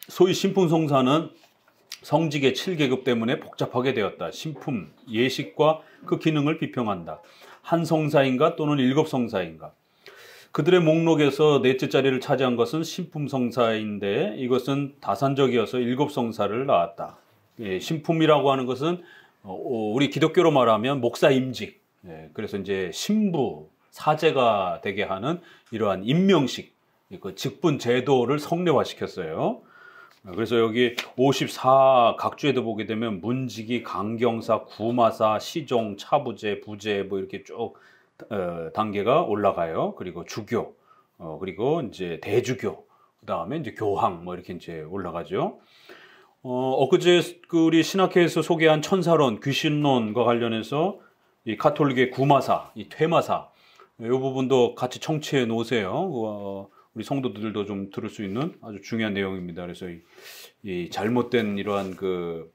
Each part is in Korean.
소위 신품성사는 성직의 7계급 때문에 복잡하게 되었다. 신품, 예식과 그 기능을 비평한다. 한 성사인가 또는 7성사인가. 그들의 목록에서 넷째 자리를 차지한 것은 신품성사인데 이것은 다산적이어서 7성사를 낳았다. 예, 신품이라고 하는 것은 우리 기독교로 말하면 목사 임직. 예, 그래서 이제 신부, 사제가 되게 하는 이러한 임명식, 그 직분 제도를 성례화시켰어요. 그래서 여기 54 각주에도 보게 되면 문지기, 강경사, 구마사, 시종, 차부제, 부제 뭐 이렇게 쭉 단계가 올라가요. 그리고 주교, 그리고 이제 대주교, 그 다음에 이제 교황 뭐 이렇게 이제 올라가죠. 엊그제 우리 신학회에서 소개한 천사론, 귀신론과 관련해서 이 가톨릭의 구마사, 이 퇴마사, 이 부분도 같이 청취해 놓으세요. 우리 성도들도 좀 들을 수 있는 아주 중요한 내용입니다. 그래서 이 잘못된 이러한 그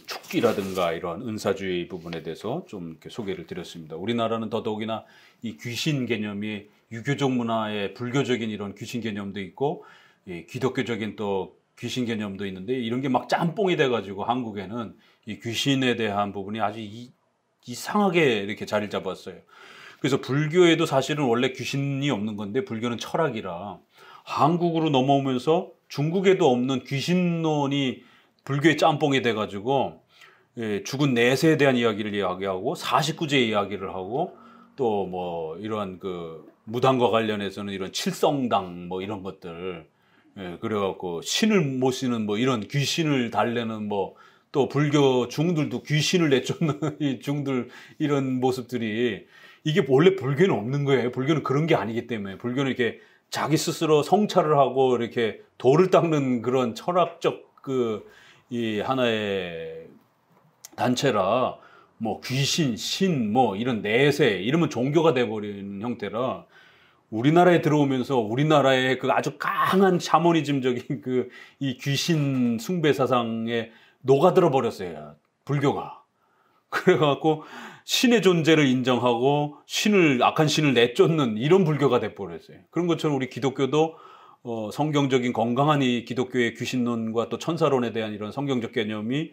축기라든가 이러한 은사주의 부분에 대해서 좀 이렇게 소개를 드렸습니다. 우리나라는 더더욱이나 이 귀신 개념이 유교적 문화의 불교적인 이런 귀신 개념도 있고, 이 기독교적인 또 귀신 개념도 있는데 이런 게 막 짬뽕이 돼가지고 한국에는 이 귀신에 대한 부분이 아주 이상하게 이렇게 자리를 잡았어요. 그래서 불교에도 사실은 원래 귀신이 없는 건데 불교는 철학이라 한국으로 넘어오면서 중국에도 없는 귀신론이 불교의 짬뽕이 돼가지고 죽은 내세에 대한 이야기를 이야기하고 49제 이야기를 하고 또 뭐 이러한 그 무당과 관련해서는 이런 칠성당 뭐 이런 것들 그래갖고 신을 모시는 뭐 이런 귀신을 달래는 뭐 또 불교 중들도 귀신을 내쫓는 이 중들 이런 모습들이 이게 원래 불교는 없는 거예요. 불교는 그런 게 아니기 때문에 불교는 이렇게 자기 스스로 성찰을 하고 이렇게 돌을 닦는 그런 철학적 이 하나의 단체라 뭐 귀신, 신, 뭐 이런 내세 이러면 종교가 돼버리는 형태라 우리나라에 들어오면서 우리나라의 그 아주 강한 샤머니즘적인 이 귀신 숭배 사상에 녹아들어 버렸어요. 불교가. 그래갖고 신의 존재를 인정하고 악한 신을 내쫓는 이런 불교가 돼버렸어요. 그런 것처럼 우리 기독교도 성경적인 건강한 이 기독교의 귀신론과 또 천사론에 대한 이런 성경적 개념이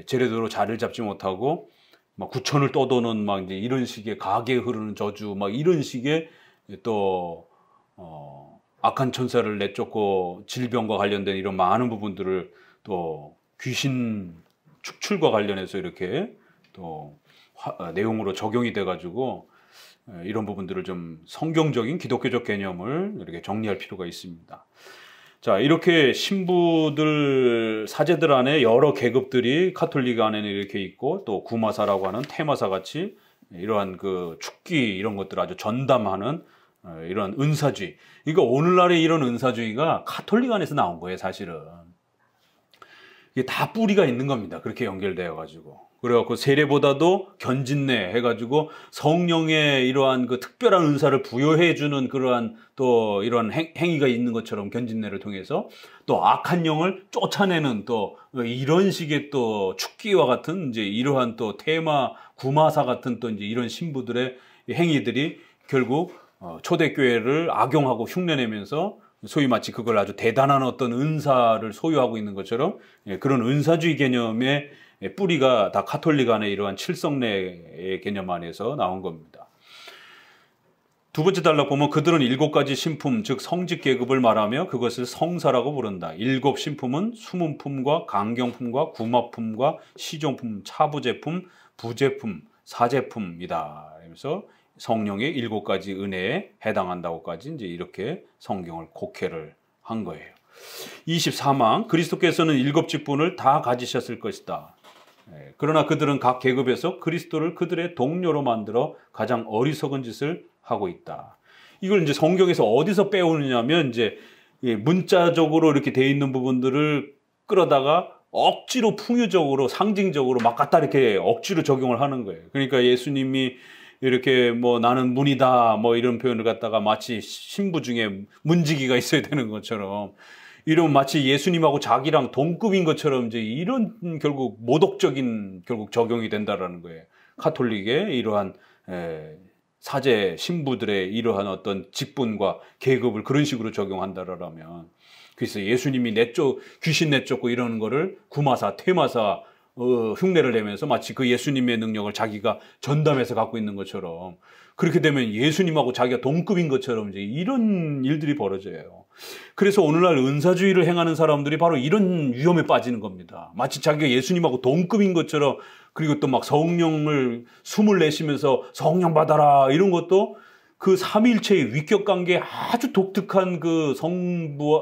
제대로 자리를 잡지 못하고 막 구천을 떠도는 막 이제 이런 식의 가게에 흐르는 저주 막 이런 식의 또 악한 천사를 내쫓고 질병과 관련된 이런 많은 부분들을 또 귀신 축출과 관련해서 이렇게 또 내용으로 적용이 돼가지고 이런 부분들을 좀 성경적인 기독교적 개념을 이렇게 정리할 필요가 있습니다. 자, 이렇게 신부들, 사제들 안에 여러 계급들이 가톨릭 안에는 이렇게 있고 또 구마사라고 하는 테마사 같이 이러한 그 축기 이런 것들을 아주 전담하는 이런 은사주의. 그러니까 오늘날의 이런 은사주의가 가톨릭 안에서 나온 거예요, 사실은. 이게 다 뿌리가 있는 겁니다. 그렇게 연결되어 가지고. 그래갖고 세례보다도 견진내 해가지고 성령의 이러한 그 특별한 은사를 부여해주는 그러한 또 이런 행위가 있는 것처럼 견진내를 통해서 또 악한 영을 쫓아내는 또 이런 식의 또 축기와 같은 이제 이러한 또 테마 구마사 같은 또 이제 이런 신부들의 행위들이 결국 초대교회를 악용하고 흉내내면서 소위 마치 그걸 아주 대단한 어떤 은사를 소유하고 있는 것처럼 그런 은사주의 개념의 뿌리가 다 가톨릭 안에 이러한 칠성례의 개념 안에서 나온 겁니다. 두 번째 단락 보면 그들은 7가지 신품, 즉 성직 계급을 말하며 그것을 성사라고 부른다. 7 신품은 수문품과 강경품과 구마품과 시종품, 차부제품, 부제품, 사제품이다. 그래서 성령의 7가지 은혜에 해당한다고까지 이제 이렇게 성경을 곡해를 한 거예요. 24망 그리스도께서는 7 직분을 다 가지셨을 것이다. 그러나 그들은 각 계급에서 그리스도를 그들의 동료로 만들어 가장 어리석은 짓을 하고 있다. 이걸 이제 성경에서 어디서 빼오느냐면 이제 문자적으로 이렇게 돼 있는 부분들을 끌어다가 억지로 풍유적으로 상징적으로 막 갖다 이렇게 억지로 적용을 하는 거예요. 그러니까 예수님이 이렇게 뭐 나는 문이다 뭐 이런 표현을 갖다가 마치 신부 중에 문지기가 있어야 되는 것처럼 이러면 마치 예수님하고 자기랑 동급인 것처럼 이제 이런 결국 모독적인 결국 적용이 된다라는 거예요. 가톨릭의 이러한 사제 신부들의 이러한 어떤 직분과 계급을 그런 식으로 적용한다라면 그래서 예수님이 귀신 내쫓고 이러는 거를 구마사, 퇴마사 흉내를 내면서 마치 그 예수님의 능력을 자기가 전담해서 갖고 있는 것처럼, 그렇게 되면 예수님하고 자기가 동급인 것처럼 이제 이런 일들이 벌어져요. 그래서 오늘날 은사주의를 행하는 사람들이 바로 이런 위험에 빠지는 겁니다. 마치 자기가 예수님하고 동급인 것처럼, 그리고 또 막 성령을 숨을 내쉬면서 성령 받아라 이런 것도 그 삼위일체의 위격관계에 아주 독특한 그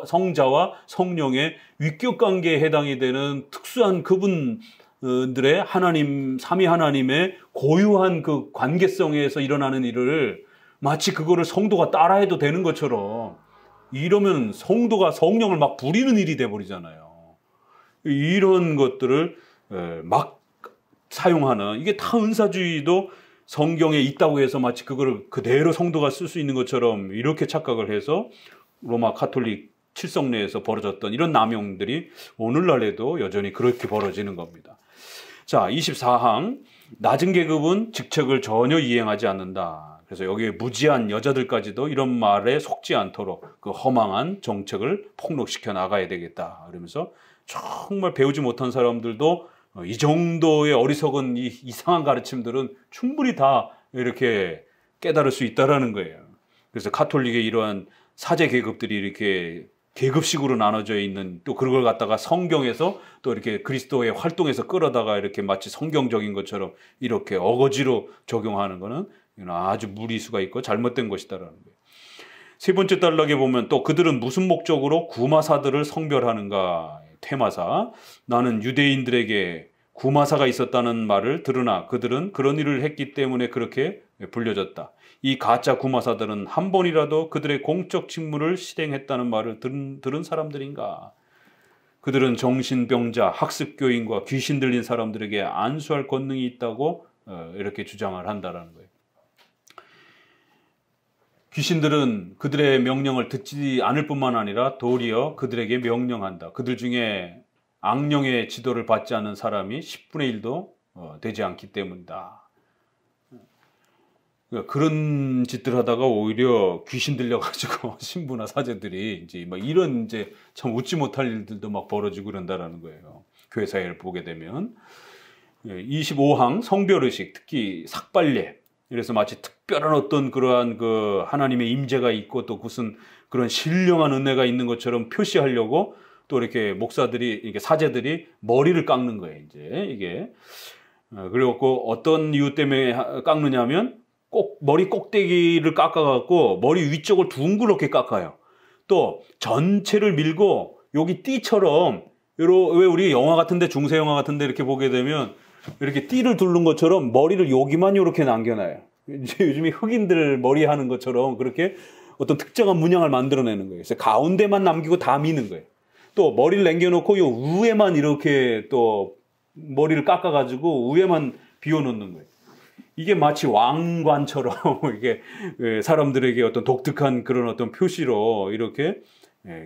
성자와 성령의 위격관계에 해당이 되는 특수한 그분들의 하나님, 삼위 하나님의 고유한 그 관계성에서 일어나는 일을 마치 그거를 성도가 따라해도 되는 것처럼, 이러면 성도가 성령을 막 부리는 일이 돼버리잖아요. 이런 것들을 막 사용하는, 이게 다 은사주의도 성경에 있다고 해서 마치 그거를 그대로 성도가 쓸 수 있는 것처럼 이렇게 착각을 해서 로마 가톨릭 칠성내에서 벌어졌던 이런 남용들이 오늘날에도 여전히 그렇게 벌어지는 겁니다. 자, 24항. 낮은 계급은 직책을 전혀 이행하지 않는다. 그래서 여기에 무지한 여자들까지도 이런 말에 속지 않도록 그 허망한 정책을 폭로시켜 나가야 되겠다. 그러면서 정말 배우지 못한 사람들도 이 정도의 어리석은 이 이상한 가르침들은 충분히 다 이렇게 깨달을 수 있다라는 거예요. 그래서 가톨릭의 이러한 사제 계급들이 이렇게 계급식으로 나눠져 있는, 또 그걸 갖다가 성경에서 또 이렇게 그리스도의 활동에서 끌어다가 이렇게 마치 성경적인 것처럼 이렇게 어거지로 적용하는 거는 아주 무리수가 있고 잘못된 것이다라는 거예요. 세 번째 단락에 보면 또 그들은 무슨 목적으로 구마사들을 성별하는가. 퇴마사. 나는 유대인들에게 구마사가 있었다는 말을 들으나 그들은 그런 일을 했기 때문에 그렇게 불려졌다. 이 가짜 구마사들은 한 번이라도 그들의 공적 직무를 실행했다는 말을 들은 사람들인가. 그들은 정신병자, 학습교인과 귀신 들린 사람들에게 안수할 권능이 있다고 이렇게 주장을 한다는 거예요. 귀신들은 그들의 명령을 듣지 않을 뿐만 아니라 도리어 그들에게 명령한다. 그들 중에 악령의 지도를 받지 않는 사람이 10분의 1도 되지 않기 때문이다. 그런 짓들 하다가 오히려 귀신 들려가지고 신부나 사제들이 이제 막 이런 이제 참 웃지 못할 일들도 막 벌어지고 그런다라는 거예요. 교회 사회를 보게 되면. 25항 성별의식, 특히 삭발례. 그래서 마치 특별한 어떤 그러한 그 하나님의 임재가 있고 또 무슨 그런 신령한 은혜가 있는 것처럼 표시하려고 또 이렇게 목사들이, 이게 사제들이 머리를 깎는 거예요, 이제 이게. 그리고 어떤 이유 때문에 깎느냐면 꼭 머리 꼭대기를 깎아갖고 머리 위쪽을 둥그렇게 깎아요. 또 전체를 밀고 여기 띠처럼, 왜 우리 영화 같은데, 중세 영화 같은데 이렇게 보게 되면 이렇게 띠를 두른 것처럼 머리를 여기만 이렇게 남겨놔요. 이제 요즘에 흑인들 머리 하는 것처럼 그렇게 어떤 특정한 문양을 만들어내는 거예요. 그래서 가운데만 남기고 다 미는 거예요. 또 머리를 남겨놓고 요 위에만 이렇게 또 머리를 깎아가지고 위에만 비워놓는 거예요. 이게 마치 왕관처럼 이게 사람들에게 어떤 독특한 그런 어떤 표시로 이렇게,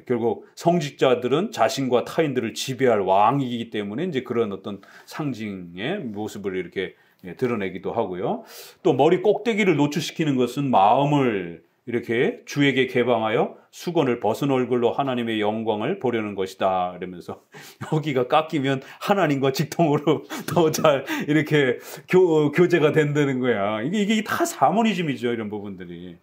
결국 성직자들은 자신과 타인들을 지배할 왕이기 때문에 이제 그런 어떤 상징의 모습을 이렇게 드러내기도 하고요. 또 머리 꼭대기를 노출시키는 것은 마음을 이렇게 주에게 개방하여 수건을 벗은 얼굴로 하나님의 영광을 보려는 것이다. 이러면서 여기가 깎이면 하나님과 직통으로 더 잘 이렇게 교제가 된다는 거야. 이게 다 사모니즘이죠. 이런 부분들이.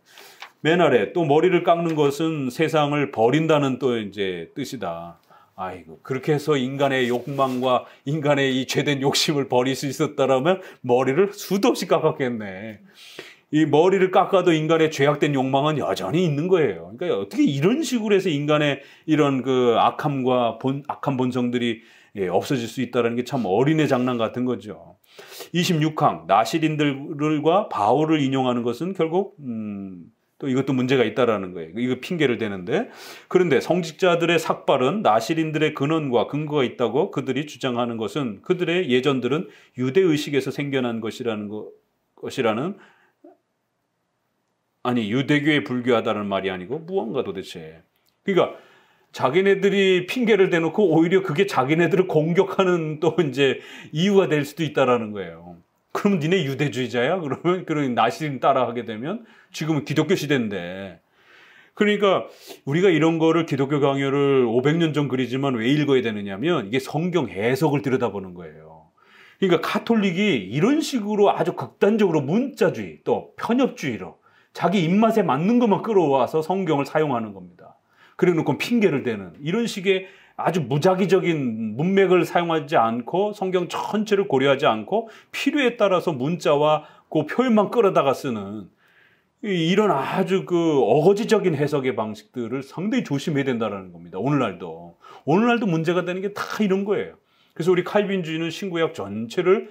맨 아래 또 머리를 깎는 것은 세상을 버린다는 또 이제 뜻이다. 아이고, 그렇게 해서 인간의 욕망과 인간의 이 죄된 욕심을 버릴 수 있었다라면 머리를 수도 없이 깎았겠네. 이 머리를 깎아도 인간의 죄악된 욕망은 여전히 있는 거예요. 그러니까 어떻게 이런 식으로 해서 인간의 이런 그 악함과 악한 본성들이 없어질 수 있다는 게 참 어린애 장난 같은 거죠. 26항 나시린들과 바울을 인용하는 것은 결국 또 이것도 문제가 있다라는 거예요. 이거 핑계를 대는데, 그런데 성직자들의 삭발은 나시린들의 근원과 근거가 있다고 그들이 주장하는 것은 그들의 예전들은 유대의식에서 생겨난 것이라는 아니 유대교에 불교하다는 말이 아니고 무언가 도대체. 그러니까 자기네들이 핑계를 대놓고 오히려 그게 자기네들을 공격하는 또 이제 이유가 될 수도 있다라는 거예요. 그럼 니네 유대주의자야? 그러면 나시린 따라하게 되면 지금은 기독교 시대인데, 그러니까 우리가 이런 거를 기독교 강요를 500년 전 글이지만 왜 읽어야 되느냐면 이게 성경 해석을 들여다보는 거예요. 그러니까 가톨릭이 이런 식으로 아주 극단적으로 문자주의 또 편협주의로 자기 입맛에 맞는 것만 끌어와서 성경을 사용하는 겁니다. 그래 놓고 핑계를 대는 이런 식의 아주 무작위적인 문맥을 사용하지 않고 성경 전체를 고려하지 않고 필요에 따라서 문자와 그 표현만 끌어다가 쓰는 이런 아주 그 어거지적인 해석의 방식들을 상당히 조심해야 된다는 겁니다. 오늘날도 문제가 되는 게 다 이런 거예요. 그래서 우리 칼빈주의는 신구약 전체를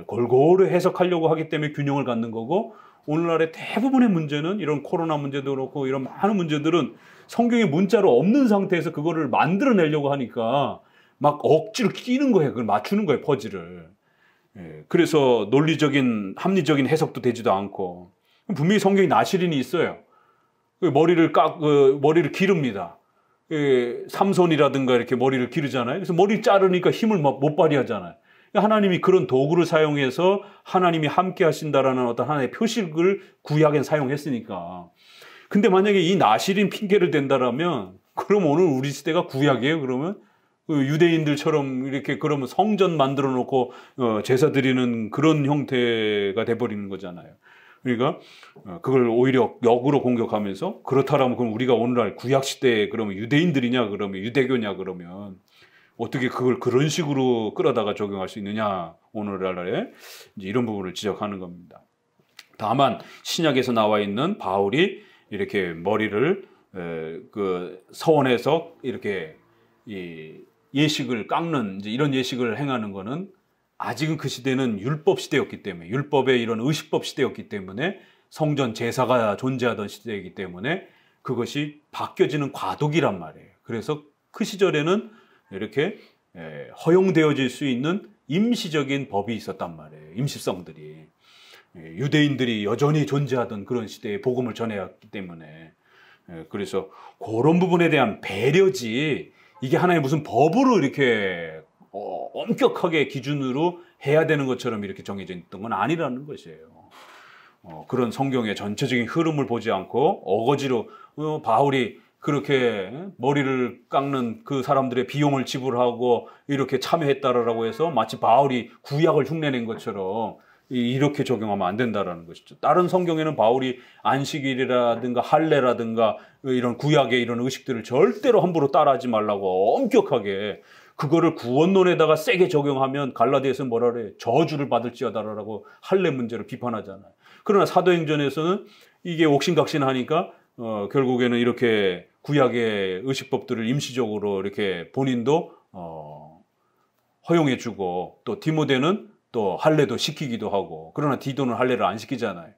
골고루 해석하려고 하기 때문에 균형을 갖는 거고, 오늘날의 대부분의 문제는 이런 코로나 문제도 그렇고 이런 많은 문제들은 성경에 문자로 없는 상태에서 그거를 만들어내려고 하니까 막 억지로 끼는 거예요. 그걸 맞추는 거예요, 퍼즐을. 그래서 논리적인 합리적인 해석도 되지도 않고, 분명히 성경에 나시린이 있어요. 머리를 기릅니다. 삼손이라든가 이렇게 머리를 기르잖아요. 그래서 머리 자르니까 힘을 못 발휘하잖아요. 하나님이 그런 도구를 사용해서 하나님이 함께 하신다라는 어떤 하나의 표식을 구약엔 사용했으니까. 근데 만약에 이 나시린 핑계를 댄다라면, 그럼 오늘 우리 시대가 구약이에요, 그러면? 유대인들처럼 이렇게 그러면 성전 만들어 놓고 제사 드리는 그런 형태가 돼버리는 거잖아요. 그러니까 그걸 오히려 역으로 공격하면서, 그렇다라면 그럼 우리가 오늘날 구약 시대에 그러면 유대인들이냐, 그러면 유대교냐, 그러면 어떻게 그걸 그런 식으로 끌어다가 적용할 수 있느냐, 오늘날에 이제 이런 부분을 지적하는 겁니다. 다만 신약에서 나와 있는 바울이 이렇게 머리를 그 서원에서 이렇게 이 예식을 깎는 이제 이런 예식을 행하는 거는 아직은 그 시대는 율법 시대였기 때문에, 율법의 이런 의식법 시대였기 때문에, 성전 제사가 존재하던 시대이기 때문에 그것이 바뀌어지는 과도기란 말이에요. 그래서 그 시절에는 이렇게 허용되어질 수 있는 임시적인 법이 있었단 말이에요. 임시성들이. 유대인들이 여전히 존재하던 그런 시대에 복음을 전해왔기 때문에. 그래서 그런 부분에 대한 배려지, 이게 하나의 무슨 법으로 이렇게 엄격하게 기준으로 해야 되는 것처럼 이렇게 정해져 있던 건 아니라는 것이에요. 그런 성경의 전체적인 흐름을 보지 않고 어거지로 바울이 그렇게 머리를 깎는 그 사람들의 비용을 지불하고 이렇게 참여했다라고 해서 마치 바울이 구약을 흉내낸 것처럼 이렇게 적용하면 안 된다라는 것이죠. 다른 성경에는 바울이 안식일이라든가 할례라든가 이런 구약의 이런 의식들을 절대로 함부로 따라하지 말라고 엄격하게, 그거를 구원론에다가 세게 적용하면 갈라디아에서는 뭐라 그래? 저주를 받을지어다라고 할례 문제를 비판하잖아요. 그러나 사도행전에서는 이게 옥신각신하니까 결국에는 이렇게 구약의 의식법들을 임시적으로 이렇게 본인도 허용해주고, 또 디모데는 또 할례도 시키기도 하고, 그러나 디도는 할례를 안 시키잖아요.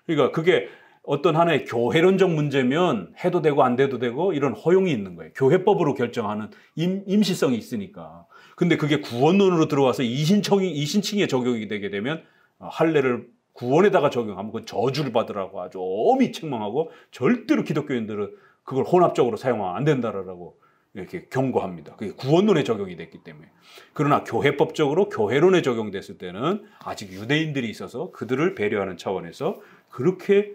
그러니까 그게 어떤 하나의 교회론적 문제면 해도 되고 안 돼도 되고 이런 허용이 있는 거예요. 교회법으로 결정하는 임시성이 있으니까. 근데 그게 구원론으로 들어와서 이신칭에 적용이 되게 되면 할례를 구원에다가 적용하면 그 저주를 받으라고 아주 엄히 책망하고, 절대로 기독교인들은 그걸 혼합적으로 사용하면 안 된다라고 이렇게 경고합니다. 그게 구원론에 적용이 됐기 때문에. 그러나 교회법적으로 교회론에 적용됐을 때는 아직 유대인들이 있어서 그들을 배려하는 차원에서 그렇게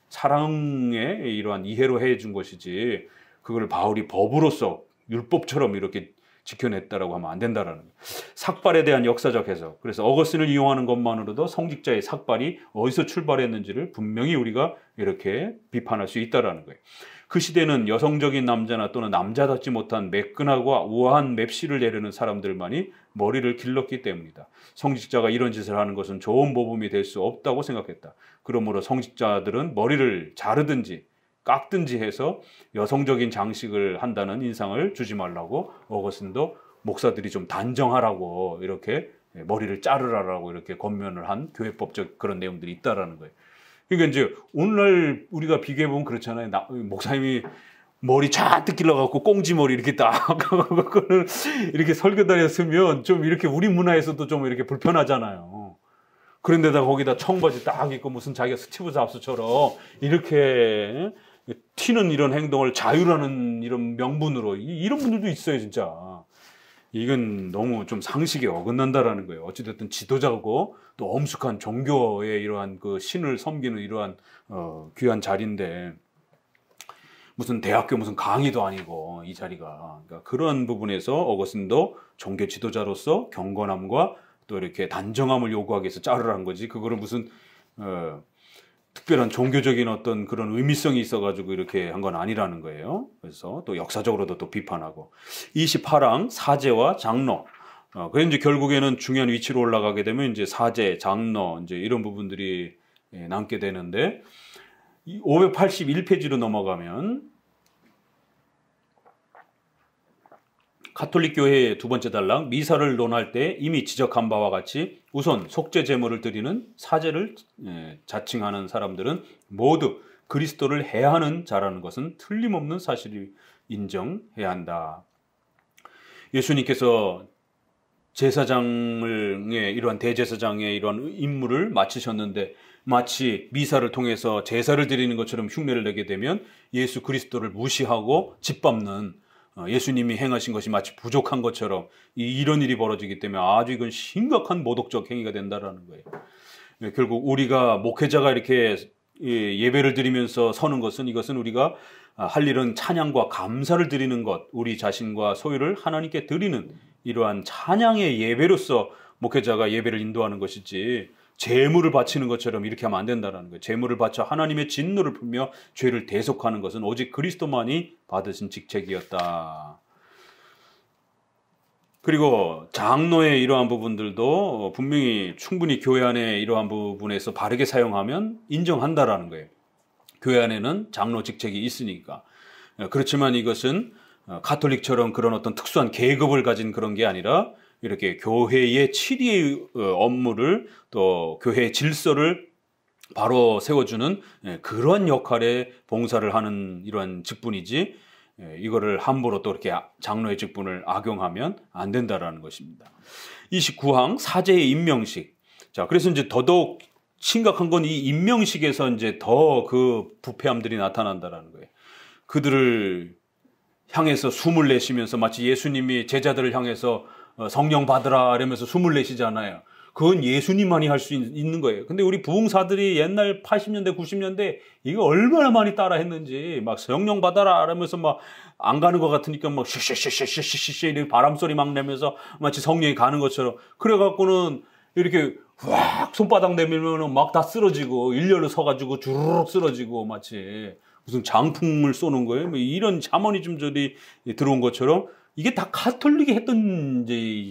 사랑의 이러한 이해로 해준 것이지, 그걸 바울이 법으로서 율법처럼 이렇게 지켜냈다라고 하면 안 된다라는 거예요. 삭발에 대한 역사적 해석. 그래서 어거스틴을 이용하는 것만으로도 성직자의 삭발이 어디서 출발했는지를 분명히 우리가 이렇게 비판할 수 있다라는 거예요. 그 시대는 여성적인 남자나 또는 남자답지 못한 매끈하고 우아한 맵시를 내려는 사람들만이 머리를 길렀기 때문이다. 성직자가 이런 짓을 하는 것은 좋은 모범이 될 수 없다고 생각했다. 그러므로 성직자들은 머리를 자르든지 깎든지 해서 여성적인 장식을 한다는 인상을 주지 말라고 어거스틴도 목사들이 좀 단정하라고 이렇게 머리를 자르라라고 이렇게 권면을 한 교회법적 그런 내용들이 있다라는 거예요. 그러니까 이제 오늘날 우리가 비교해보면 그렇잖아요. 목사님이 머리 쫙 길러갖고 꽁지머리 이렇게 딱 이렇게 설교단에 쓰면 좀 이렇게 우리 문화에서도 좀 이렇게 불편하잖아요. 그런데다 거기다 청바지 딱 입고 무슨 자기가 스티브 잡스처럼 이렇게 튀는 이런 행동을 자유라는 이런 명분으로 이런 분들도 있어요, 진짜. 이건 너무 좀 상식에 어긋난다라는 거예요. 어찌됐든 지도자고 또 엄숙한 종교의 이러한 그 신을 섬기는 이러한 귀한 자리인데, 무슨 대학교 무슨 강의도 아니고 이 자리가. 그러니까 그런 부분에서 어거스틴도 종교 지도자로서 경건함과 또 이렇게 단정함을 요구하기 위해서 짤을 한 거지. 그거를 무슨 특별한 종교적인 어떤 그런 의미성이 있어가지고 이렇게 한 건 아니라는 거예요. 그래서 또 역사적으로도 또 비판하고. 28항 사제와 장로. 그래서 이제 결국에는 중요한 위치로 올라가게 되면 이제 사제, 장로 이제 이런 부분들이 남게 되는데 581페이지로 넘어가면 가톨릭 교회의 두 번째 단락 미사를 논할 때 이미 지적한 바와 같이 우선 속죄 제물을 드리는 사제를 자칭하는 사람들은 모두 그리스도를 해하는 자라는 것은 틀림없는 사실을 인정해야 한다. 예수님께서 제사장을 이러한 대제사장의 이러한 임무를 마치셨는데 마치 미사를 통해서 제사를 드리는 것처럼 흉내를 내게 되면 예수 그리스도를 무시하고 짓밟는 예수님이 행하신 것이 마치 부족한 것처럼 이런 일이 벌어지기 때문에 아주 이건 심각한 모독적 행위가 된다라는 거예요. 결국 우리가 목회자가 이렇게 예배를 드리면서 서는 것은 이것은 우리가 할 일은 찬양과 감사를 드리는 것, 우리 자신과 소유를 하나님께 드리는 이러한 찬양의 예배로서 목회자가 예배를 인도하는 것이지 제물을 바치는 것처럼 이렇게 하면 안 된다는 거예요. 제물을 바쳐 하나님의 진노를 풀며 죄를 대속하는 것은 오직 그리스도만이 받으신 직책이었다. 그리고 장로의 이러한 부분들도 분명히 충분히 교회 안에 이러한 부분에서 바르게 사용하면 인정한다라는 거예요. 교회 안에는 장로 직책이 있으니까. 그렇지만 이것은 가톨릭처럼 그런 어떤 특수한 계급을 가진 그런 게 아니라 이렇게 교회의 치리의 업무를 또 교회의 질서를 바로 세워주는 그런 역할의 봉사를 하는 이러한 직분이지 이거를 함부로 또 이렇게 장로의 직분을 악용하면 안 된다라는 것입니다. 29항 사제의 임명식. 자, 그래서 이제 더더욱 심각한 건 이 임명식에서 이제 더 그 부패함들이 나타난다라는 거예요. 그들을 향해서 숨을 내쉬면서 마치 예수님이 제자들을 향해서 성령 받으라 이러면서 숨을 내쉬잖아요. 그건 예수님만이 할 수 있는 거예요. 근데 우리 부흥사들이 옛날 80년대, 90년대 이거 얼마나 많이 따라 했는지 막 성령 받아라 이러면서 막 안 가는 것 같으니까 막 쉬쉬쉬쉬쉬쉬 이렇게 바람소리 막 내면서 마치 성령이 가는 것처럼 그래갖고는 이렇게 확 손바닥 내밀면은 막 다 쓰러지고 일렬로 서가지고 주르륵 쓰러지고 마치 무슨 장풍을 쏘는 거예요. 뭐 이런 샤머니즘들이 들어온 것처럼 이게 다 가톨릭이 했던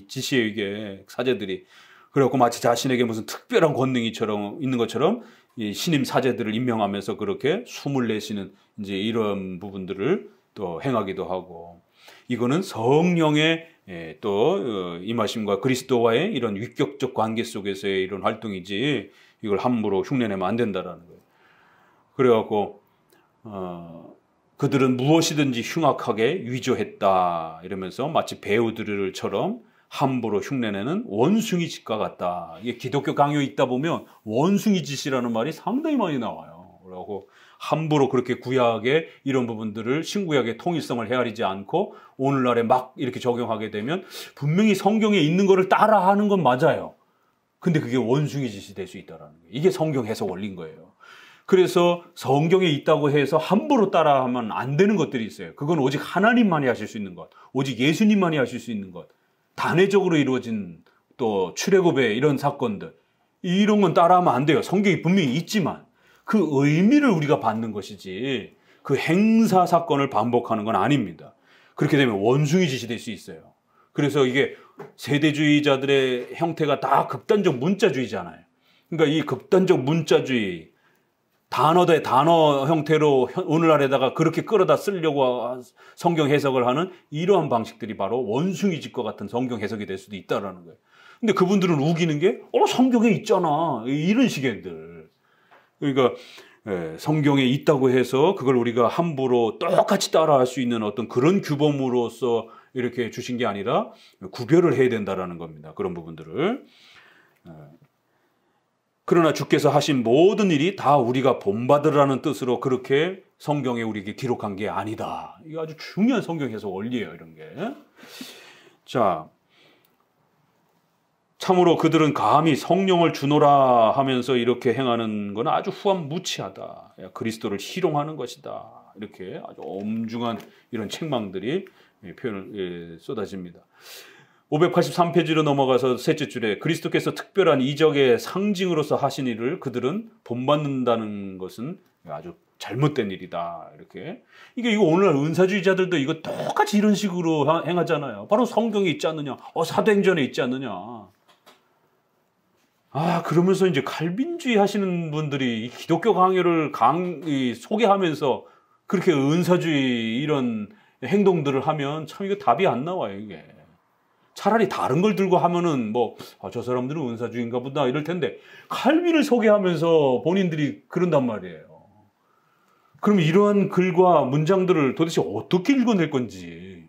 짓이에요, 이게 사제들이. 그래갖고 마치 자신에게 무슨 특별한 권능이처럼 있는 것처럼 이 신임 사제들을 임명하면서 그렇게 숨을 내쉬는 이제 이런 부분들을 또 행하기도 하고 이거는 성령의 또 임하심과 그리스도와의 이런 위격적 관계 속에서의 이런 활동이지 이걸 함부로 흉내내면 안 된다라는 거예요. 그래갖고 그들은 무엇이든지 흉악하게 위조했다 이러면서 마치 배우들처럼 함부로 흉내내는 원숭이 짓과 같다. 이게 기독교 강요에 있다 보면 원숭이 짓이라는 말이 상당히 많이 나와요. 그러고 함부로 그렇게 구약의 이런 부분들을 신구약의 통일성을 헤아리지 않고 오늘날에 막 이렇게 적용하게 되면 분명히 성경에 있는 거를 따라하는 건 맞아요. 근데 그게 원숭이 짓이 될 수 있다는 거예요. 이게 성경 해석 원리인 거예요. 그래서 성경에 있다고 해서 함부로 따라하면 안 되는 것들이 있어요. 그건 오직 하나님만이 하실 수 있는 것, 오직 예수님만이 하실 수 있는 것, 단회적으로 이루어진 또 출애굽의 이런 사건들 이런 건 따라하면 안 돼요. 성경이 분명히 있지만 그 의미를 우리가 받는 것이지 그 행사 사건을 반복하는 건 아닙니다. 그렇게 되면 원숭이 짓이 될 수 있어요. 그래서 이게 세대주의자들의 형태가 다 극단적 문자주의잖아요. 그러니까 이 극단적 문자주의 단어 대 단어 형태로 오늘날에다가 그렇게 끌어다 쓰려고 성경 해석을 하는 이러한 방식들이 바로 원숭이 짓과 같은 성경 해석이 될 수도 있다라는 거예요. 근데 그분들은 우기는 게 성경에 있잖아 이런 식의들. 그러니까 성경에 있다고 해서 그걸 우리가 함부로 똑같이 따라할 수 있는 어떤 그런 규범으로서 이렇게 주신 게 아니라 구별을 해야 된다라는 겁니다. 그런 부분들을. 그러나 주께서 하신 모든 일이 다 우리가 본받으라는 뜻으로 그렇게 성경에 우리에게 기록한 게 아니다. 이거 아주 중요한 성경 해석 원리예요, 이런 게. 자, 참으로 그들은 감히 성령을 주노라 하면서 이렇게 행하는 건 아주 후한무치하다. 그리스도를 희롱하는 것이다. 이렇게 아주 엄중한 이런 책망들이 표현을 쏟아집니다. 583페이지로 넘어가서 셋째 줄에 그리스도께서 특별한 이적의 상징으로서 하신 일을 그들은 본받는다는 것은 아주 잘못된 일이다. 이렇게 이거 오늘날 은사주의자들도 이거 똑같이 이런 식으로 행하잖아요. 바로 성경에 있지 않느냐, 사도행전에 있지 않느냐. 그러면서 이제 칼빈주의 하시는 분들이 기독교 강요를 소개하면서 그렇게 은사주의 이런 행동들을 하면 참 이거 답이 안 나와요, 이게. 차라리 다른 걸 들고 하면은 저 사람들은 은사주의인가 보다 이럴 텐데 칼빈을 소개하면서 본인들이 그런단 말이에요. 그럼 이러한 글과 문장들을 도대체 어떻게 읽어낼 건지,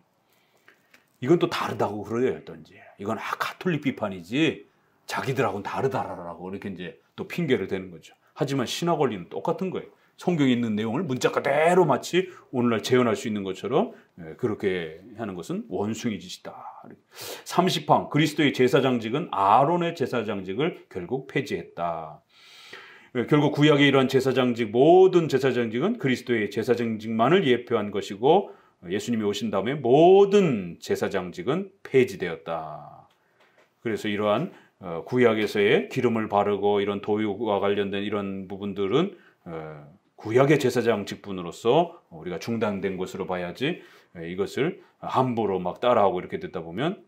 이건 또 다르다고 그러던지, 이건 가톨릭 비판이지 자기들하고는 다르다라고 이렇게 이제 또 핑계를 대는 거죠. 하지만 신학 원리는 똑같은 거예요. 성경에 있는 내용을 문자 그대로 마치 오늘날 재현할 수 있는 것처럼 그렇게 하는 것은 원숭이 짓이다. 30항 그리스도의 제사장직은 아론의 제사장직을 결국 폐지했다. 결국 구약의 이러한 제사장직, 모든 제사장직은 그리스도의 제사장직만을 예표한 것이고 예수님이 오신 다음에 모든 제사장직은 폐지되었다. 그래서 이러한 구약에서의 기름을 바르고 이런 도유와 관련된 이런 부분들은 구약의 제사장 직분으로서 우리가 중단된 것으로 봐야지, 이것을 함부로 막 따라하고 이렇게 듣다 보면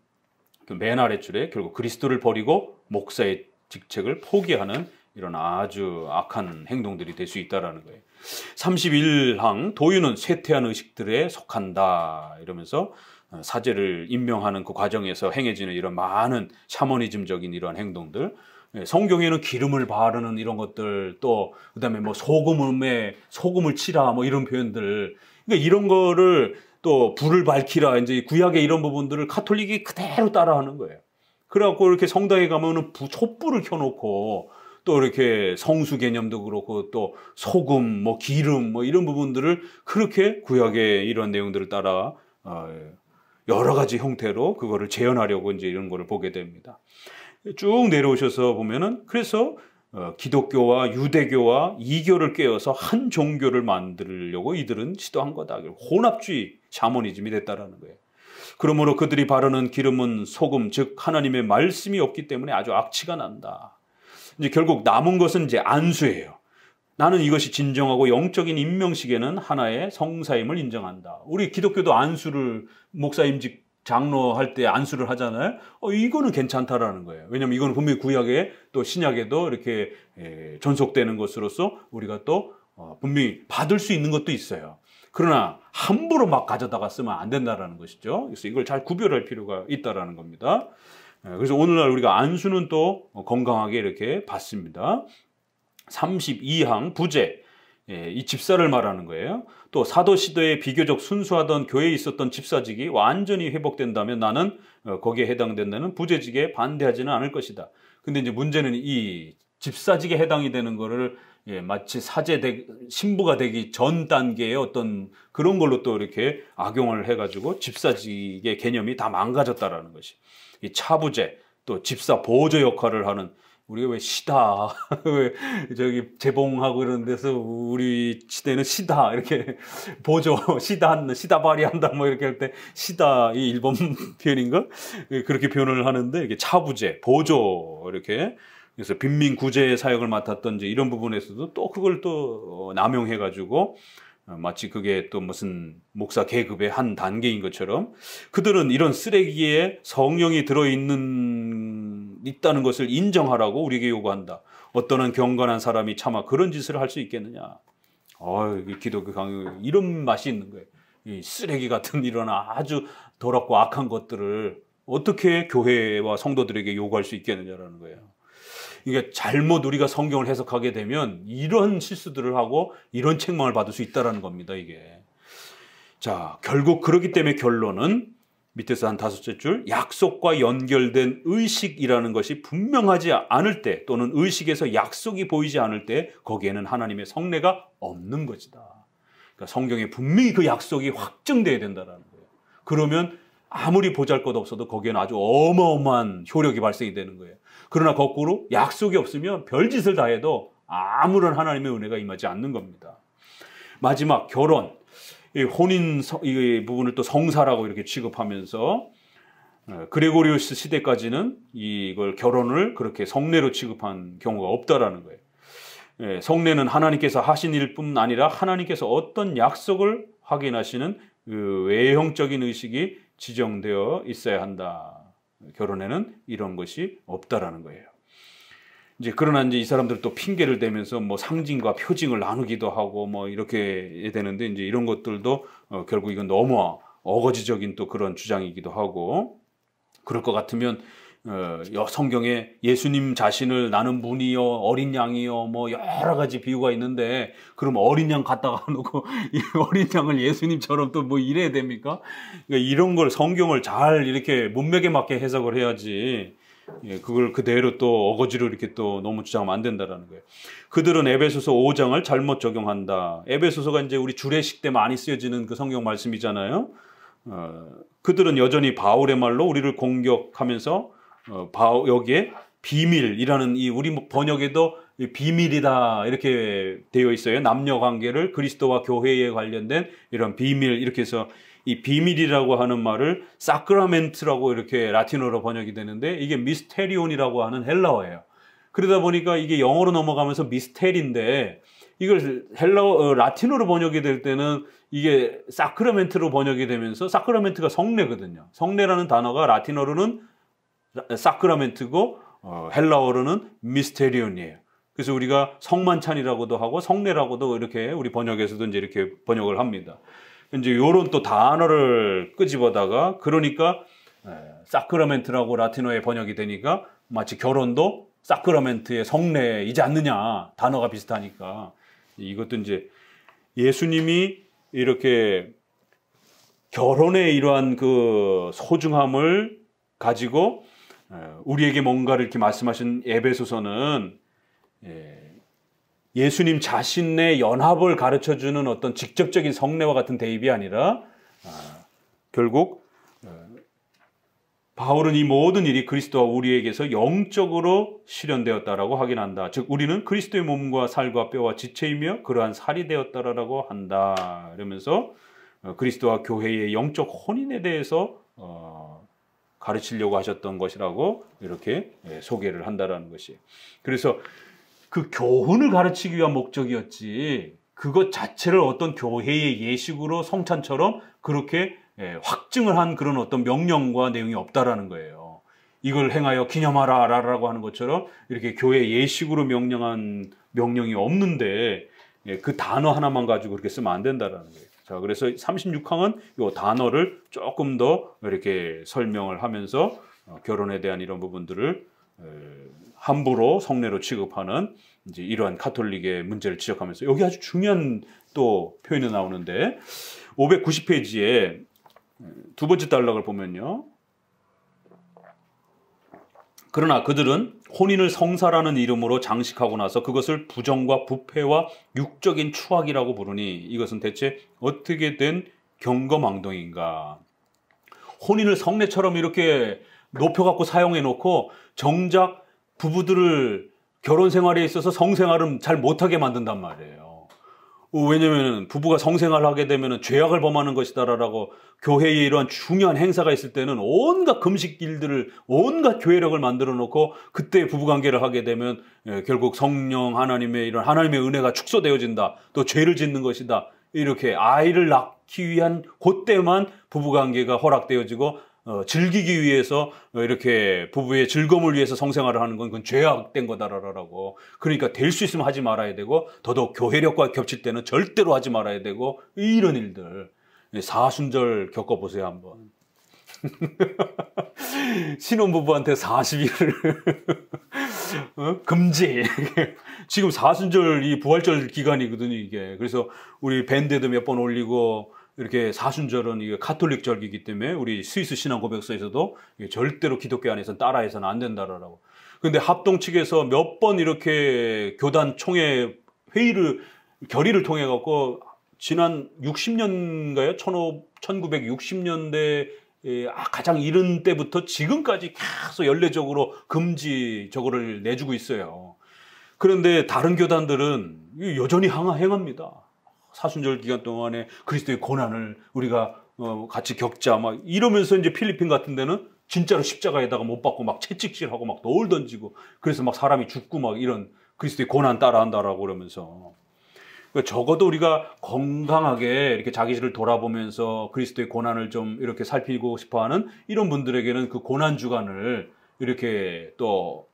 맨 아랫줄에 결국 그리스도를 버리고 목사의 직책을 포기하는 이런 아주 악한 행동들이 될 수 있다는 거예요. 31항 도유는 쇠퇴한 의식들에 속한다. 이러면서 사제를 임명하는 그 과정에서 행해지는 이런 많은 샤머니즘적인 이런 행동들, 성경에는 기름을 바르는 이런 것들, 또 그다음에 소금을 치라 이런 표현들, 그러니까 이런 거를 또 불을 밝히라, 이제 구약의 이런 부분들을 카톨릭이 그대로 따라하는 거예요. 그래갖고 이렇게 성당에 가면은 촛불을 켜놓고 또 이렇게 성수 개념도 그렇고 또 소금, 기름 이런 부분들을 그렇게 구약의 이런 내용들을 따라 여러 가지 형태로 그거를 재현하려고 이제 이런 거를 보게 됩니다. 쭉 내려오셔서 보면은 그래서 기독교와 유대교와 이교를 깨어서 한 종교를 만들려고 이들은 시도한 거다. 혼합주의 샤머니즘이 됐다라는 거예요. 그러므로 그들이 바르는 기름은 소금, 즉 하나님의 말씀이 없기 때문에 아주 악취가 난다. 이제 결국 남은 것은 이제 안수예요. 나는 이것이 진정하고 영적인 임명식에는 하나의 성사임을 인정한다. 우리 기독교도 안수를 목사임직 장로 할 때 안수를 하잖아요. 이거는 괜찮다라는 거예요. 왜냐하면 이거는 분명히 구약에 또 신약에도 이렇게 전속되는 것으로서 우리가 또 분명히 받을 수 있는 것도 있어요. 그러나 함부로 막 가져다가 쓰면 안 된다라는 것이죠. 그래서 이걸 잘 구별할 필요가 있다라는 겁니다. 그래서 오늘날 우리가 안수는 또 건강하게 이렇게 받습니다. 32항 부재, 이 집사를 말하는 거예요. 또 사도 시대에 비교적 순수하던 교회에 있었던 집사직이 완전히 회복된다면 나는 거기에 해당된다는 부재직에 반대하지는 않을 것이다. 근데 이제 문제는 이 집사직에 해당이 되는 거를 마치 신부가 되기 전 단계의 어떤 그런 걸로 또 이렇게 악용을 해가지고 집사직의 개념이 다 망가졌다라는 것이. 이 차부재, 또 집사 보조 역할을 하는, 우리가 왜 시다, 왜 재봉하고 이런 데서 우리 시대는 시다, 이렇게 보조, 시다 발휘한다, 이렇게 할 때 시다, 이 일본 표현인가? 그렇게 표현을 하는데, 이게 차부재, 보조, 이렇게. 그래서 빈민 구제 사역을 맡았던지 이런 부분에서도 또 그걸 또 남용해가지고 마치 그게 또 무슨 목사 계급의 한 단계인 것처럼 그들은 이런 쓰레기에 성령이 있다는 것을 인정하라고 우리에게 요구한다. 어떠한 경건한 사람이 차마 그런 짓을 할 수 있겠느냐. 기독교 강요, 이런 맛이 있는 거예요. 이 쓰레기 같은 이런 아주 더럽고 악한 것들을 어떻게 교회와 성도들에게 요구할 수 있겠느냐라는 거예요. 이게 잘못 우리가 성경을 해석하게 되면 이런 실수들을 하고 이런 책망을 받을 수 있다는 겁니다, 이게. 자, 결국 그렇기 때문에 결론은 밑에서 한 5째 줄, 약속과 연결된 의식이라는 것이 분명하지 않을 때, 또는 의식에서 약속이 보이지 않을 때 거기에는 하나님의 성례가 없는 것이다. 그러니까 성경에 분명히 그 약속이 확정돼야 된다는 거예요. 그러면 아무리 보잘것없어도 거기에는 아주 어마어마한 효력이 발생이 되는 거예요. 그러나 거꾸로 약속이 없으면 별짓을 다 해도 아무런 하나님의 은혜가 임하지 않는 겁니다. 마지막 결론. 이 부분을 또 성사라고 이렇게 취급하면서 그레고리우스 시대까지는 이걸 결혼을 그렇게 성례로 취급한 경우가 없다라는 거예요. 성례는 하나님께서 하신 일뿐 아니라 하나님께서 어떤 약속을 확인하시는 그 외형적인 의식이 지정되어 있어야 한다. 결혼에는 이런 것이 없다라는 거예요. 그러나 이 사람들 또 핑계를 대면서 뭐 상징과 표징을 나누기도 하고 뭐 이렇게 되는데 이런 것들도 결국 이건 너무 어거지적인 또 그런 주장이기도 하고, 그럴 것 같으면 성경에 예수님 자신을 나는 문이요 어린 양이요 뭐 여러 가지 비유가 있는데, 그럼 어린 양 갖다가 놓고 이 어린 양을 예수님처럼 또 뭐 이래야 됩니까? 그러니까 이런 걸 성경을 잘 이렇게 문맥에 맞게 해석을 해야지, 그걸 그대로 또 어거지로 이렇게 또 너무 주장하면 안 된다라는 거예요. 그들은 에베소서 5장을 잘못 적용한다. 에베소서가 이제 우리 주례식 때 많이 쓰여지는 그 성경 말씀이잖아요. 그들은 여전히 바울의 말로 우리를 공격하면서 여기에 비밀이라는, 이 우리 번역에도 비밀이다 이렇게 되어 있어요. 남녀 관계를 그리스도와 교회에 관련된 이런 비밀, 이렇게 해서 이 비밀이라고 하는 말을 사크라멘트라고 이렇게 라틴어로 번역이 되는데, 이게 미스테리온이라고 하는 헬라어예요. 그러다 보니까 이게 영어로 넘어가면서 미스테리인데, 이걸 라틴어로 번역이 될 때는 이게 사크라멘트로 번역이 되면서, 사크라멘트가 성례거든요. 성례라는 단어가 라틴어로는 사크라멘트고 헬라어로는 미스테리온이에요. 그래서 우리가 성만찬이라고도 하고 성례라고도 이렇게 우리 번역에서도 이제 이렇게 번역을 합니다. 이제 요런 또 단어를 끄집어다가, 그러니까 사크라멘트라고 라틴어에 번역이 되니까 마치 결혼도 사크라멘트의 성례이지 않느냐, 단어가 비슷하니까. 이것도 이제 예수님이 이렇게 결혼의 이러한 그 소중함을 가지고 우리에게 뭔가를 이렇게 말씀하신 에베소서는 예수님 자신의 연합을 가르쳐주는 어떤 직접적인 성례와 같은 대입이 아니라, 결국 바울은 이 모든 일이 그리스도와 우리에게서 영적으로 실현되었다라고 확인한다. 즉 우리는 그리스도의 몸과 살과 뼈와 지체이며 그러한 살이 되었다라고 한다. 이러면서 그리스도와 교회의 영적 혼인에 대해서 가르치려고 하셨던 것이라고 이렇게 소개를 한다라는 것이에요. 그래서 그 교훈을 가르치기 위한 목적이었지, 그것 자체를 어떤 교회의 예식으로 성찬처럼 그렇게 확증을 한 그런 어떤 명령과 내용이 없다라는 거예요. 이걸 행하여 기념하라라고 하는 것처럼 이렇게 교회 예식으로 명령한 명령이 없는데, 그 단어 하나만 가지고 그렇게 쓰면 안 된다라는 거예요. 자, 그래서 36항은 이 단어를 조금 더 이렇게 설명을 하면서 결혼에 대한 이런 부분들을 함부로 성례로 취급하는 이제 이러한 가톨릭의 문제를 지적하면서, 여기 아주 중요한 또 표현이 나오는데, 590페이지에 두 번째 단락을 보면요. 그러나 그들은 혼인을 성사라는 이름으로 장식하고 나서 그것을 부정과 부패와 육적인 추악이라고 부르니 이것은 대체 어떻게 된 경거망동인가. 혼인을 성례처럼 이렇게 높여갖고 사용해놓고 정작 부부들을 결혼 생활에 있어서 성생활은 잘 못하게 만든단 말이에요. 왜냐면 부부가 성생활을 하게 되면 죄악을 범하는 것이다라고, 교회에 이러한 중요한 행사가 있을 때는 온갖 금식일들을, 온갖 교회력을 만들어 놓고 그때 부부관계를 하게 되면 결국 성령 하나님의 이런 하나님의 은혜가 축소되어진다, 또 죄를 짓는 것이다, 이렇게 아이를 낳기 위한 그때만 부부관계가 허락되어지고 즐기기 위해서 이렇게 부부의 즐거움을 위해서 성생활을 하는 건 그건 죄악된 거다라고. 그러니까 될 수 있으면 하지 말아야 되고, 더더욱 교회력과 겹칠 때는 절대로 하지 말아야 되고, 이런 일들. 사순절 겪어보세요 한번. 신혼부부한테 40일을 금지. 지금 사순절 이 부활절 기간이거든요 이게. 그래서 우리 밴드에도 몇 번 올리고, 이렇게 사순절은 이게 가톨릭 절기이기 때문에 우리 스위스 신앙 고백서에서도 절대로 기독교 안에서 따라해서는 안 된다라고. 그런데 합동 측에서 몇 번 이렇게 교단 총회 결의를 통해 갖고 지난 60년가요? 1960년대 가장 이른 때부터 지금까지 계속 연례적으로 금지 저거를 내주고 있어요. 그런데 다른 교단들은 여전히 행합니다. 사순절 기간 동안에 그리스도의 고난을 우리가 같이 겪자 막 이러면서 이제 필리핀 같은 데는 진짜로 십자가에다가 못 박고 막 채찍질하고 막 돌 던지고 그래서 막 사람이 죽고 막 이런 그리스도의 고난 따라한다라고 그러면서 그러니까 적어도 우리가 건강하게 이렇게 자기를 돌아보면서 그리스도의 고난을 좀 이렇게 살피고 싶어하는 이런 분들에게는 그 고난 주간을 이렇게 또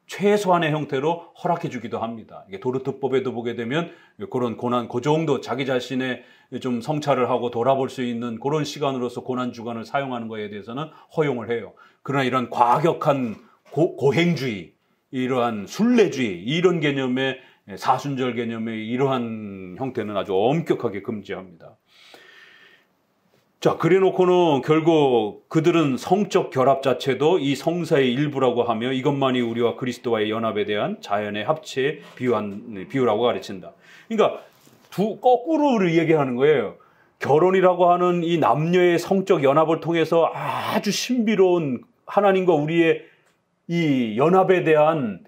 최소한의 형태로 허락해 주기도 합니다. 이게 도르트법에도 보게 되면 그런 고난, 그 정도 자기 자신의 좀 성찰을 하고 돌아볼 수 있는 그런 시간으로서 고난 주간을 사용하는 것에 대해서는 허용을 해요. 그러나 이런 과격한 고행주의, 이러한 순례주의, 이런 개념의 사순절 개념의 이러한 형태는 아주 엄격하게 금지합니다. 자, 그래 놓고는 결국 그들은 성적 결합 자체도 이 성사의 일부라고 하며 이것만이 우리와 그리스도와의 연합에 대한 자연의 합체에 비유라고 가르친다. 그러니까 거꾸로 얘기하는 거예요. 결혼이라고 하는 이 남녀의 성적 연합을 통해서 아주 신비로운 하나님과 우리의 이 연합에 대한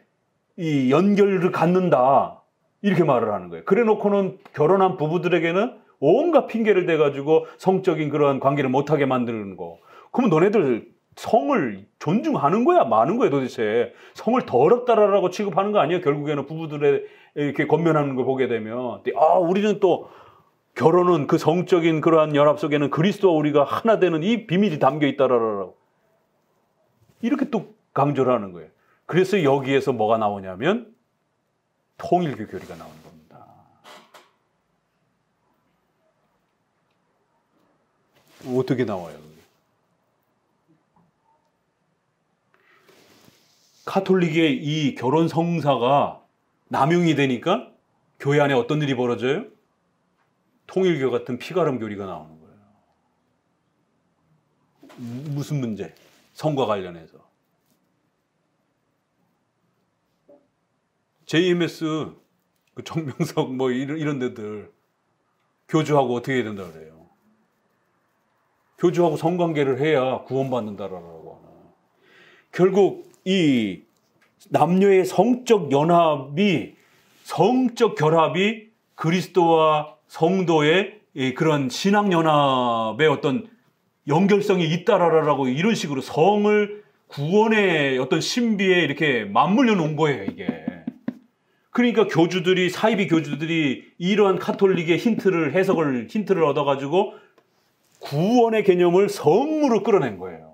이 연결을 갖는다. 이렇게 말을 하는 거예요. 그래 놓고는 결혼한 부부들에게는 온갖 핑계를 대가지고 성적인 그러한 관계를 못하게 만드는 거. 그러면 너네들 성을 존중하는 거야? 마는 거야 도대체? 성을 더럽다라고 취급하는 거 아니에요? 결국에는 부부들의 이렇게 권면하는 걸 보게 되면 우리는 또 결혼은 그 성적인 그러한 연합 속에는 그리스도와 우리가 하나 되는 이 비밀이 담겨 있다라고 이렇게 또 강조를 하는 거예요. 그래서 여기에서 뭐가 나오냐면 통일교 교리가 나오는 겁니다. 어떻게 나와요? 카톨릭의 이 결혼 성사가 남용이 되니까 교회 안에 어떤 일이 벌어져요? 통일교 같은 피가름 교리가 나오는 거예요. 무슨 문제? 성과 관련해서. JMS, 그 정명석 뭐 이런 데들 교주하고 어떻게 해야 된다 그래요? 교주하고 성관계를 해야 구원받는다라고 하나. 결국 이 남녀의 성적 결합이 그리스도와 성도의 그런 신앙 연합의 어떤 연결성이 있다라고 이런 식으로 성을 구원의 어떤 신비에 이렇게 맞물려 놓은 거예요, 이게. 그러니까 사이비 교주들이 이러한 카톨릭의 힌트를 얻어가지고 구원의 개념을 성으로 끌어낸 거예요.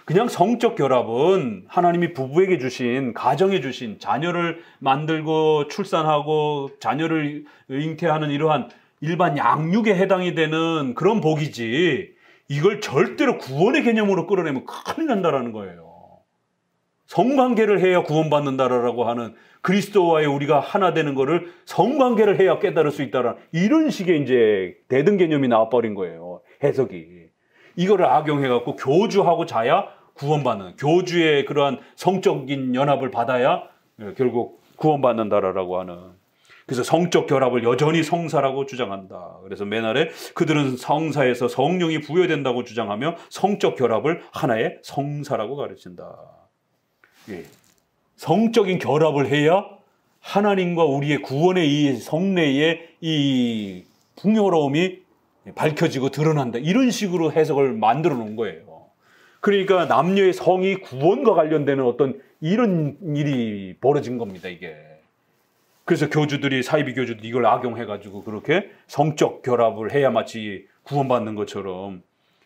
그냥 성적 결합은 하나님이 부부에게 주신, 가정에 주신 자녀를 만들고 출산하고 자녀를 잉태하는 이러한 일반 양육에 해당이 되는 그런 복이지 이걸 절대로 구원의 개념으로 끌어내면 큰일 난다라는 거예요. 성관계를 해야 구원받는다라고 하는 그리스도와의 우리가 하나 되는 거를 성관계를 해야 깨달을 수 있다라는 이런 식의 이제 대등 개념이 나와버린 거예요. 해석이. 이거를 악용해갖고 교주하고 자야 구원받는, 교주의 그러한 성적인 연합을 받아야 결국 구원받는다라고 하는. 그래서 성적 결합을 여전히 성사라고 주장한다. 그래서 맨날에 그들은 성사에서 성령이 부여된다고 주장하며 성적 결합을 하나의 성사라고 가르친다. 예. 성적인 결합을 해야 하나님과 우리의 구원의 이 성례의 이 풍요로움이 밝혀지고 드러난다. 이런 식으로 해석을 만들어 놓은 거예요. 그러니까 남녀의 성이 구원과 관련되는 어떤 이런 일이 벌어진 겁니다, 이게. 그래서 사이비 교주들이 이걸 악용해가지고 그렇게 성적 결합을 해야 마치 구원받는 것처럼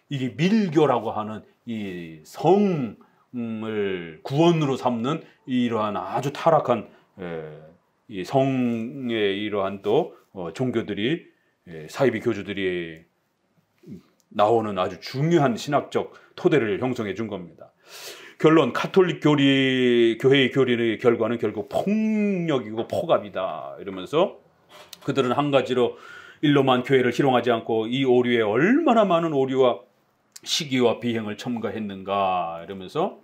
이게 밀교라고 하는 이 성을 구원으로 삼는 이러한 아주 타락한 이 성의 이러한 또 종교들이 사이비 교주들이 나오는 아주 중요한 신학적 토대를 형성해 준 겁니다. 결론, 카톨릭 교회의 교리의 결과는 결국 폭력이고 폭압이다. 이러면서 그들은 한 가지로 일로만 교회를 희롱하지 않고 이 오류에 얼마나 많은 오류와 시기와 비행을 첨가했는가. 이러면서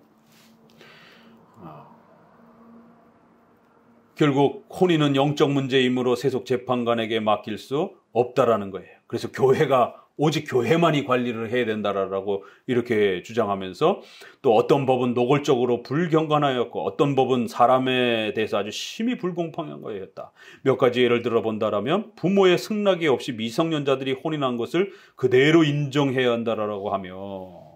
결국 혼인은 영적 문제이므로 세속 재판관에게 맡길 수 없다라는 거예요. 그래서 교회가 오직 교회만이 관리를 해야 된다라고 이렇게 주장하면서 또 어떤 법은 노골적으로 불경건하였고 어떤 법은 사람에 대해서 아주 심히 불공평한 거였다. 몇 가지 예를 들어 본다라면 부모의 승낙이 없이 미성년자들이 혼인한 것을 그대로 인정해야 한다라고 하며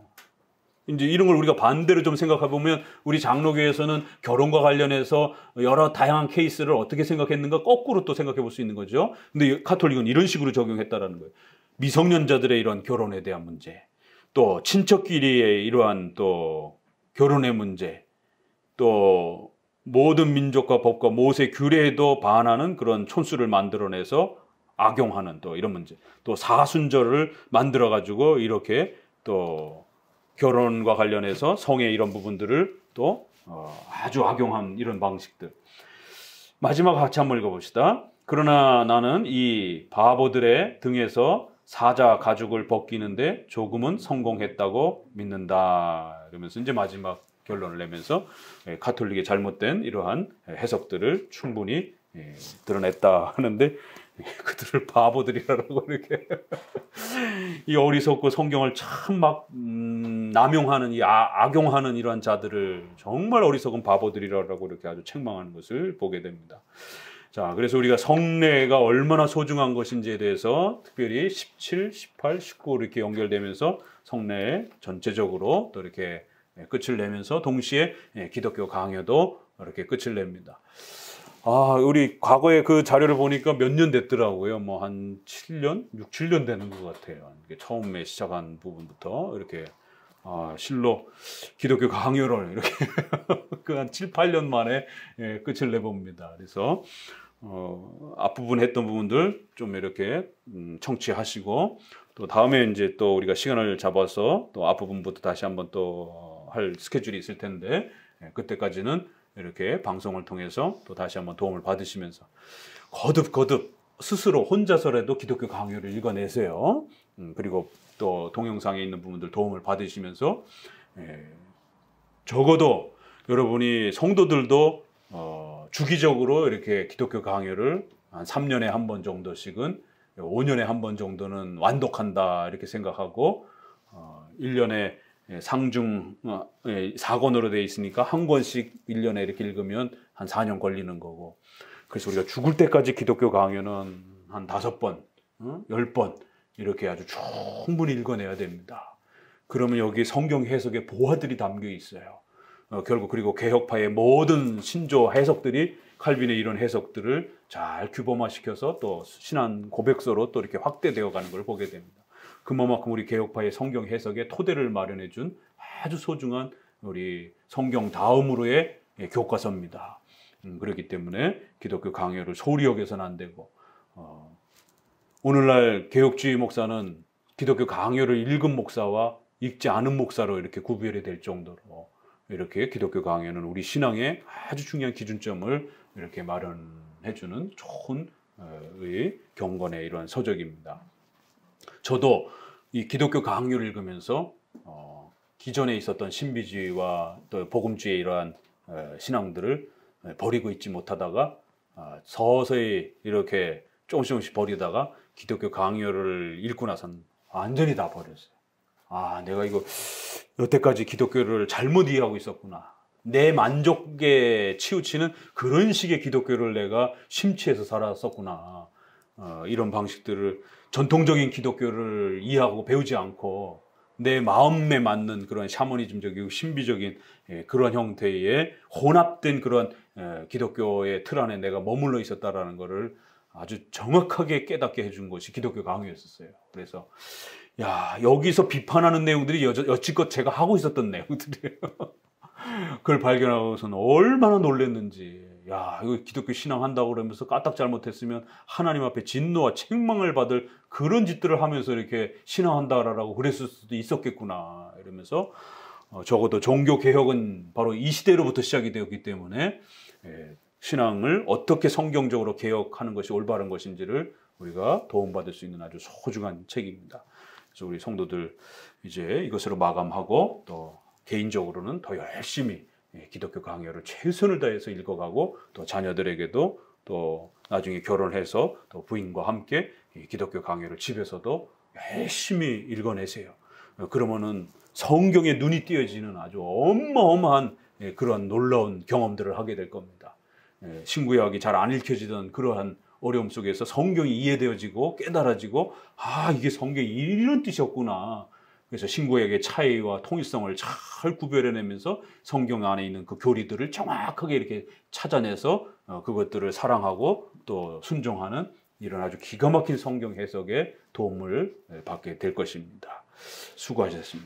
이제 이런 걸 우리가 반대로 좀 생각해 보면 우리 장로교에서는 결혼과 관련해서 여러 다양한 케이스를 어떻게 생각했는가 거꾸로 또 생각해 볼 수 있는 거죠. 근데 가톨릭은 이런 식으로 적용했다라는 거예요. 미성년자들의 이런 결혼에 대한 문제, 또 친척끼리의 이러한 또 결혼의 문제, 또 모든 민족과 법과 모세 규례에도 반하는 그런 촌수를 만들어내서 악용하는 또 이런 문제, 또 사순절을 만들어 가지고 이렇게 또 결혼과 관련해서 성의 이런 부분들을 또 아주 악용한 이런 방식들. 마지막 같이 한번 읽어봅시다. 그러나 나는 이 바보들의 등에서 사자 가죽을 벗기는데 조금은 성공했다고 믿는다. 이러면서 이제 마지막 결론을 내면서 가톨릭의 잘못된 이러한 해석들을 충분히 드러냈다 하는데 그들을 바보들이라고 이렇게 이 어리석고 성경을 참 막 남용하는 이 악용하는 이러한 자들을 정말 어리석은 바보들이라고 이렇게 아주 책망하는 것을 보게 됩니다. 자, 그래서 우리가 성례가 얼마나 소중한 것인지에 대해서 특별히 17, 18, 19 이렇게 연결되면서 성례 전체적으로 또 이렇게 끝을 내면서 동시에 기독교 강요도 이렇게 끝을 냅니다. 우리 과거에 그 자료를 보니까 몇 년 됐더라고요. 뭐 한 7년? 6, 7년 되는 것 같아요. 처음에 시작한 부분부터 이렇게 실로 기독교 강요를 이렇게 그 한 7, 8년 만에 끝을 내봅니다. 그래서 앞부분 했던 부분들 좀 이렇게 청취하시고 또 다음에 이제 또 우리가 시간을 잡아서 또 앞부분부터 다시 한번 또 할 스케줄이 있을 텐데 그때까지는 이렇게 방송을 통해서 또 다시 한번 도움을 받으시면서 거듭 스스로 혼자서라도 기독교 강요를 읽어내세요. 그리고 또 동영상에 있는 부분들 도움을 받으시면서 적어도 여러분이 성도들도 주기적으로 이렇게 기독교 강요를 한 3년에 한 번 정도씩은 5년에 한 번 정도는 완독한다 이렇게 생각하고 1년에 상중 4권으로 되어 있으니까 한 권씩 1년에 이렇게 읽으면 한 4년 걸리는 거고 그래서 우리가 죽을 때까지 기독교 강요는 한 5번, 10번 이렇게 아주 충분히 읽어내야 됩니다. 그러면 여기 성경 해석에 보화들이 담겨 있어요. 결국 그리고 개혁파의 모든 신조 해석들이 칼빈의 이런 해석들을 잘 규범화시켜서 또 신앙 고백서로 또 이렇게 확대되어 가는 걸 보게 됩니다. 그만큼 우리 개혁파의 성경 해석에 토대를 마련해 준 아주 소중한 우리 성경 다음으로의 교과서입니다. 그렇기 때문에 기독교 강요를 소홀히 여겨서는 안 되고 오늘날 개혁주의 목사는 기독교 강요를 읽은 목사와 읽지 않은 목사로 이렇게 구별이 될 정도로 이렇게 기독교 강요는 우리 신앙의 아주 중요한 기준점을 이렇게 마련해주는 좋은 경건의 이러한 서적입니다. 저도 이 기독교 강요를 읽으면서 기존에 있었던 신비주의와 또 복음주의의 이러한 신앙들을 버리고 있지 못하다가 서서히 이렇게 조금씩 버리다가 기독교 강요를 읽고 나선 완전히 다 버렸어요. 내가 이거 여태까지 기독교를 잘못 이해하고 있었구나. 내 만족에 치우치는 그런 식의 기독교를 내가 심취해서 살았었구나. 이런 방식들을 전통적인 기독교를 이해하고 배우지 않고 내 마음에 맞는 그런 샤머니즘적이고 신비적인 그런 형태의 혼합된 그런 기독교의 틀 안에 내가 머물러 있었다라는 것을 아주 정확하게 깨닫게 해준 것이 기독교 강요였었어요. 그래서 여기서 비판하는 내용들이 여지껏 제가 하고 있었던 내용들이에요. 그걸 발견하고서는 얼마나 놀랐는지. 이거 기독교 신앙한다고 그러면서 까딱 잘못했으면 하나님 앞에 진노와 책망을 받을 그런 짓들을 하면서 이렇게 신앙한다라고 그랬을 수도 있었겠구나. 이러면서 적어도 종교개혁은 바로 이 시대로부터 시작이 되었기 때문에 신앙을 어떻게 성경적으로 개혁하는 것이 올바른 것인지를 우리가 도움받을 수 있는 아주 소중한 책입니다. 그래서 우리 성도들 이제 이것으로 마감하고 또 개인적으로는 더 열심히 기독교 강요를 최선을 다해서 읽어가고 또 자녀들에게도 또 나중에 결혼해서 또 부인과 함께 기독교 강요를 집에서도 열심히 읽어내세요. 그러면은 성경에 눈이 띄어지는 아주 어마어마한 그런 놀라운 경험들을 하게 될 겁니다. 신구약이 잘 안 읽혀지던 그러한 어려움 속에서 성경이 이해되어지고 깨달아지고, 아, 이게 성경이 이런 뜻이었구나. 그래서 신구약의 차이와 통일성을 잘 구별해내면서 성경 안에 있는 그 교리들을 정확하게 이렇게 찾아내서 그것들을 사랑하고 또 순종하는 이런 아주 기가 막힌 성경 해석에 도움을 받게 될 것입니다. 수고하셨습니다.